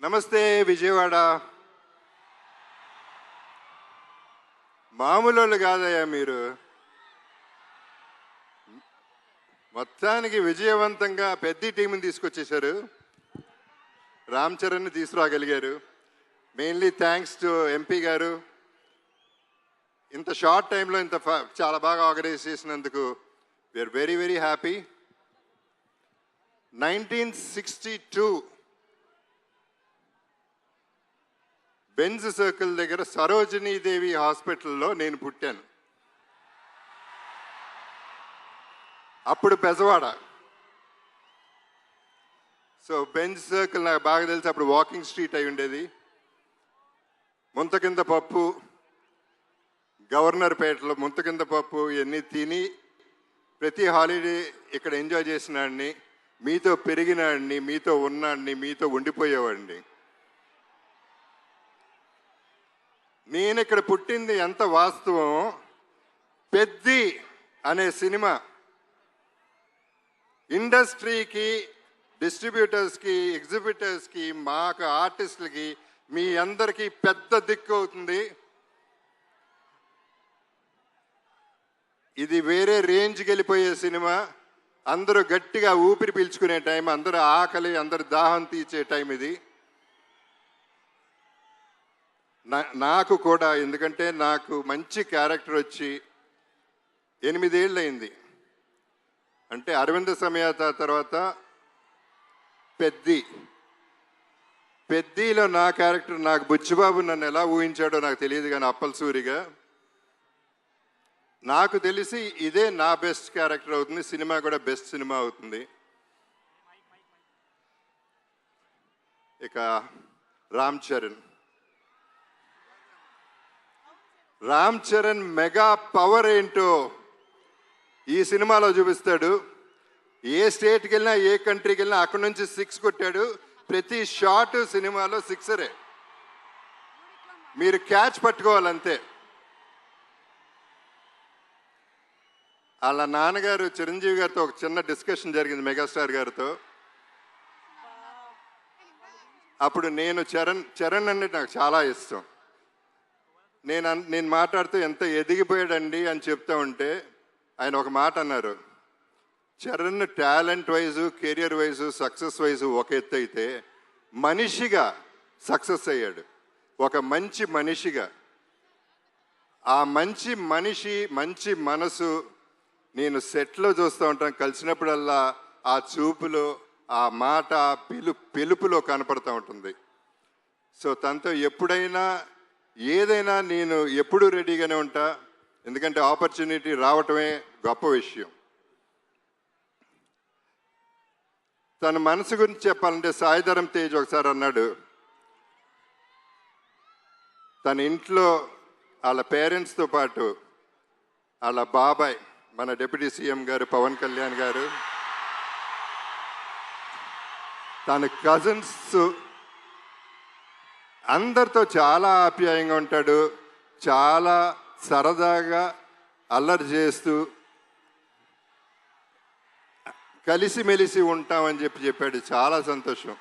నమస్తే విజయవాడ. మామూలు కాదయ్యా మీరు. మొత్తానికి విజయవంతంగా పెద్ద టీంని తీసుకొచ్చేశారు. రామ్ చరణ్ని తీసుకురాగలిగారు. మెయిన్లీ థ్యాంక్స్ టు ఎంపీ గారు. ఇంత షార్ట్ టైంలో చాలా బాగా ఆర్గనైజ్ చేసినందుకు we're very very happy. 1962 Benz circle దగ్గర సరోజినీదేవి హాస్పిటల్లో నేను పుట్టాను. అప్పుడు పెజవాడ. సో బెంజ్ సర్కిల్ నాకు బాగా తెలిసి అప్పుడు వాకింగ్ స్ట్రీట్ అయి ఉండేది. ముంత కింద పప్పు, గవర్నర్ పేటలో ముంత కింద పప్పు ఇవన్నీ తిని ప్రతి హాలిడే ఇక్కడ ఎంజాయ్ చేసినాడిని, మీతో పెరిగినాడిని, మీతో ఉన్నాడిని, మీతో ఉండిపోయేవాడిని. నేను ఇక్కడ పుట్టింది ఎంత వాస్తవం. పెద్ది అనే సినిమా ఇండస్ట్రీకి, డిస్ట్రిబ్యూటర్స్కి, ఎగ్జిబిటర్స్కి, మాకు ఆర్టిస్టులకి, మీ అందరికీ పెద్ద దిక్కు అవుతుంది. ఇది వేరే రేంజ్కి వెళ్ళిపోయే సినిమా. అందరూ గట్టిగా ఊపిరి పీల్చుకునే టైం, అందరూ ఆకలి, అందరు దాహం తీర్చే టైం ఇది. నాకు కూడా, ఎందుకంటే నాకు మంచి క్యారెక్టర్ వచ్చి 8 ఏళ్ళు అయింది. అంటే అరవింద సమేత తర్వాత పెద్దిలో నా క్యారెక్టర్, నాకు బుచ్చిబాబు నన్ను ఎలా ఊహించాడో నాకు తెలియదు, కానీ అప్పలసూరిగా నాకు తెలిసి ఇదే నా బెస్ట్ క్యారెక్టర్ అవుతుంది. సినిమా కూడా బెస్ట్ సినిమా అవుతుంది. ఇక రామ్ చరణ్ మెగా పవర్ ఏంటో ఈ సినిమాలో చూపిస్తాడు. ఏ స్టేట్కి వెళ్ళినా, ఏ కంట్రీకి వెళ్ళినా అక్కడి నుంచి 6 కొట్టాడు. ప్రతి షాట్ సినిమాలో 6రే. మీరు క్యాచ్ పట్టుకోవాలంతే. వాళ్ళ నాన్నగారు చిరంజీవి గారితో ఒక చిన్న డిస్కషన్ జరిగింది, మెగాస్టార్ గారితో. అప్పుడు నేను చరణ్ అంటే నాకు చాలా ఇష్టం. నేను మాట్లాడుతూ ఎంత ఎదిగిపోయాడండి అని చెప్తా ఉంటే ఆయన ఒక మాట అన్నారు. Charan talent wise, career wise, success wise ఒక ఎత్తు అయితే, మనిషిగా సక్సెస్ అయ్యాడు. ఒక మంచి మనిషిగా. ఆ మంచి మనిషి, మంచి మనసు నేను సెట్లో చూస్తూ ఉంటాను. కలిసినప్పుడల్లా ఆ చూపులో, ఆ మాట, ఆ పిలుపులో కనపడుతూ ఉంటుంది. సో తనతో ఎప్పుడైనా ఏదైనా నేను ఎప్పుడూ రెడీగానే ఉంటా. ఎందుకంటే ఆపర్చునిటీ రావటమే గొప్ప విషయం. తన మనసు గురించి చెప్పాలంటే సాయిధరం తేజ్ ఒకసారి అన్నాడు, తన ఇంట్లో వాళ్ళ పేరెంట్స్తో పాటు వాళ్ళ బాబాయ్, మన డిప్యూటీ సీఎం గారు పవన్ కళ్యాణ్ గారు, తన కజిన్స్ అందరితో చాలా ఆప్యాయంగా ఉంటాడు. చాలా సరదాగా అల్లరి చేస్తూ కలిసిమెలిసి ఉంటామని చెప్పాడు. చాలా సంతోషం.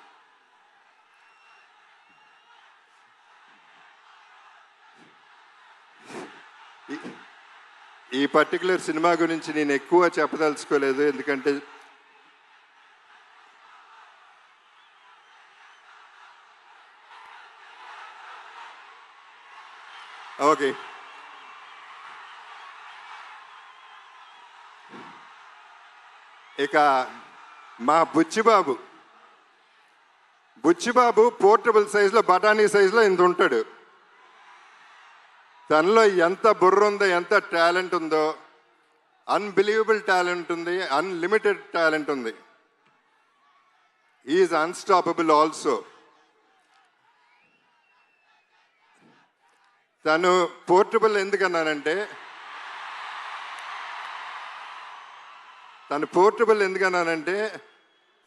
ఈ పర్టికులర్ సినిమా గురించి నేను ఎక్కువ చెప్పదలుచుకోలేదు, ఎందుకంటే ఓకే. ఇక మా బుచ్చిబాబు పోర్టబుల్ సైజులో, బఠానీ సైజులో ఇంత ఉంటాడు. తనలో ఎంత బుర్ర ఉందో, ఎంత టాలెంట్ ఉందో, అన్బిలీవబుల్ టాలెంట్ ఉంది, అన్లిమిటెడ్ టాలెంట్ ఉంది. Is unstoppable also. తను పోర్టబుల్ ఎందుకన్నానంటే,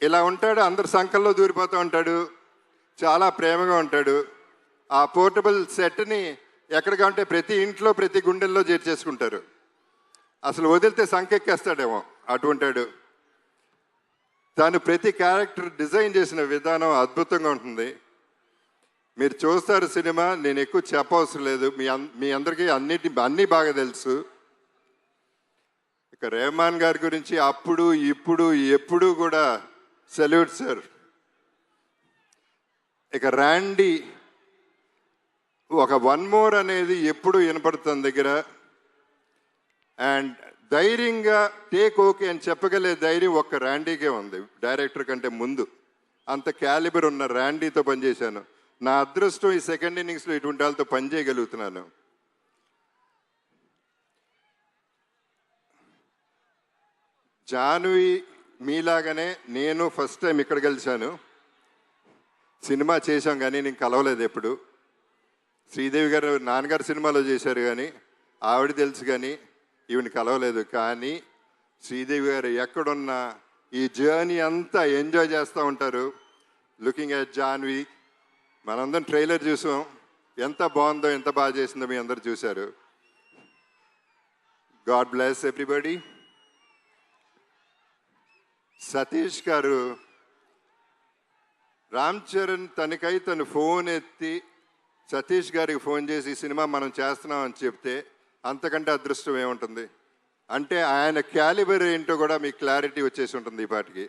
ఇలా ఉంటాడు, అందరు సంకల్లో దూరిపోతూ ఉంటాడు, చాలా ప్రేమగా ఉంటాడు. ఆ పోర్టబుల్ సెట్ని ఎక్కడికంటే ప్రతి ఇంట్లో, ప్రతి గుండెల్లో చేర్చేసుకుంటారు. అసలు వదిలితే సంకెక్కేస్తాడేమో అటువంటాడు. తను ప్రతి క్యారెక్టర్ డిజైన్ చేసిన విధానం అద్భుతంగా ఉంటుంది. మీరు చూస్తారు సినిమా, నేను ఎక్కువ చెప్పవసరం లేదు, మీ అందరికీ అన్నీ బాగా తెలుసు. ఇక రెహమాన్ గారి గురించి అప్పుడు ఇప్పుడు ఎప్పుడు కూడా సెల్యూట్ సార్. ఇక ర్యాండీ ఒక వన్ మోర్ అనేది ఎప్పుడు వినపడుతుంది దగ్గర. అండ్ ధైర్యంగా టేక్ ఓకే అని చెప్పగలే ధైర్యం ఒక్క ర్యాండీకే ఉంది డైరెక్టర్ కంటే ముందు. అంత క్యాలిబర్ ఉన్న ర్యాండీతో పనిచేశాను. నా అదృష్టం ఈ సెకండ్ ఇన్నింగ్స్లో ఇటువంటి వాళ్ళతో పనిచేయగలుగుతున్నాను. జాన్వి మీలాగానే నేను ఫస్ట్ టైం ఇక్కడ కలిశాను. సినిమా చేశాం కానీ నేను కలవలేదు ఎప్పుడు. శ్రీదేవి గారు నాన్నగారు సినిమాలో చేశారు కానీ ఆవిడ తెలుసు కానీ ఈవిని కలవలేదు. కానీ శ్రీదేవి గారు ఎక్కడున్నా ఈ జర్నీ అంతా ఎంజాయ్ చేస్తూ ఉంటారు. లుకింగ్ ఎట్ జాన్వి, మనందరం ట్రైలర్ చూసాం, ఎంత బాగుందో ఎంత బాగా చేసిందో మీ అందరు చూశారు. God bless everybody. సతీష్ గారు, రామ్ చరణ్ తనకై తను ఫోన్ ఎత్తి సతీష్ గారికి ఫోన్ చేసి ఈ సినిమా మనం చేస్తున్నాం అని చెప్తే అంతకంటే అదృష్టం ఏముంటుంది. అంటే ఆయన క్యాలిబర్ ఏంటో కూడా మీకు క్లారిటీ వచ్చేసి ఉంటుంది ఈ పాటికి.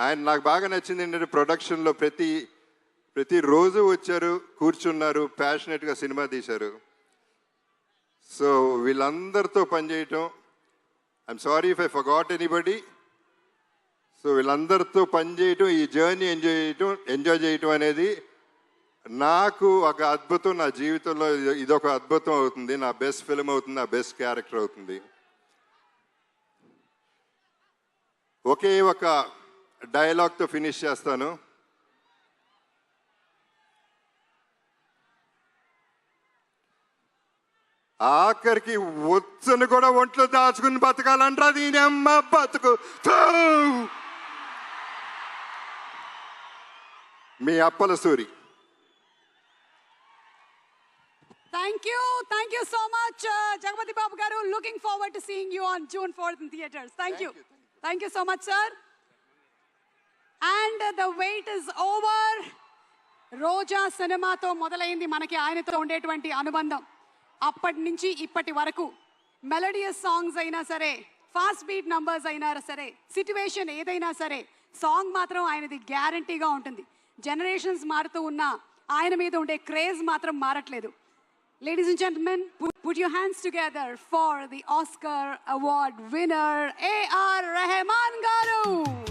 ఆయన నాకు బాగా నచ్చింది ఏంటంటే ప్రొడక్షన్లో ప్రతిరోజు వచ్చారు, కూర్చున్నారు, ప్యాషనెట్గా సినిమా తీశారు. సో వీళ్ళందరితో పనిచేయటం, I'm sorry if I forgot anybody. So వీళ్ళందరితో పనిచేయటం, ఈ జర్నీ ఎంజాయ్ చేయటం అనేది నాకు ఒక అద్భుతం. నా జీవితంలో ఇదొక అద్భుతం అవుతుంది. నా బెస్ట్ ఫిల్మ్ అవుతుంది, నా బెస్ట్ క్యారెక్టర్ అవుతుంది. ఒకే ఒక డైలాగ్తో ఫినిష్ చేస్తాను. ఆఖరికి వచ్చను కూడా ఒంట్లో దాచుకుని బతకాలంటారా దీని అమ్మ బతుకు. మీ Appala Suri. Thank you so much, Jagapati Babu garu. Looking forward to seeing you on June 4th in theaters. Thank you so much, sir. And the wait is over. రోజా సినిమాతో మొదలైంది మనకి ఆయనతో ఉండేటువంటి అనుబంధం. అప్పటి నుంచి ఇప్పటి వరకు మెలోడియస్ సాంగ్స్ అయినా సరే, ఫాస్ట్ బీట్ నంబర్స్ అయినా సరే, సిచ్యువేషన్ ఏదైనా సరే, సాంగ్ మాత్రం ఆయనది గ్యారంటీగా ఉంటుంది. జనరేషన్స్ మారుతూ ఉన్నా ఆయన మీద ఉండే క్రేజ్ మాత్రం మారట్లేదు. Ladies and gentlemen, put your hands together for the Oscar Award winner, A.R. Rahman garu.